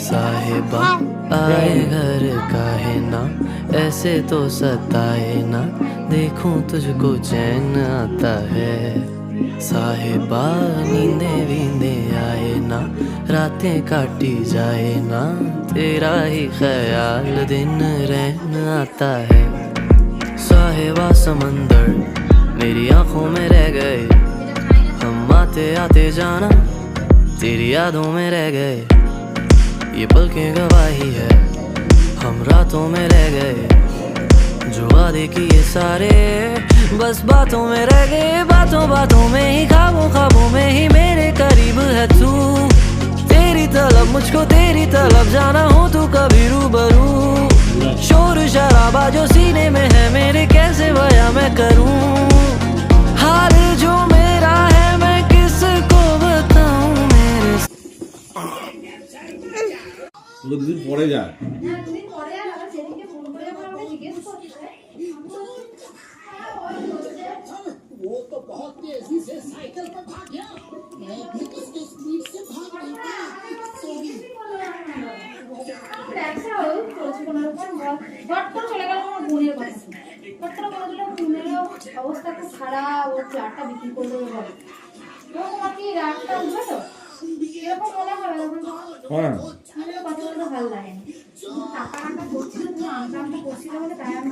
साहिबा आए घर काहे ना, ऐसे तो सताए ना, देखूं तुझको चैन आता है। साहिबा नींदे वींदे आए ना, रातें काटी जाए ना, तेरा ही ख्याल दिन रहन आता है। साहिबा समंदर मेरी आंखों में रह गए, हम आते आते जाना तेरी यादों में रह गए। ये पलकें गवाही है, हम रातों में रह गए, जो वादे किए सारे बस बातों में रह गए। बातों बातों में ही, ख्वाबों ख्वाबों में ही मेरे करीब है तू। तेरी तलब मुझको तेरी तलब, जाना हो तू कभी रूबरू। शोर शराबा जो सीने में है मेरे, कैसे बयां मैं करूं। हाल जो मेरा है मैं किसको बताऊं मेरे। দুদিন পরে যায়। वो तो बहुत तेजी से साइकिल पर भाग गया, मैं भी उसकी स्पीड से भाग रही थी। অবস্থা খুব খারাপ, ও ফ্ল্যাটটা বিক্রি করে দেবে বলে। তোমার কি রাগটা উঠবে তো? এরকম মনে হবে তখন হ্যাঁ আমার কথা বলতে ভালো লাগে না। টাকা করছিল, তুমি আমটা করছিলে বলে তাই আমি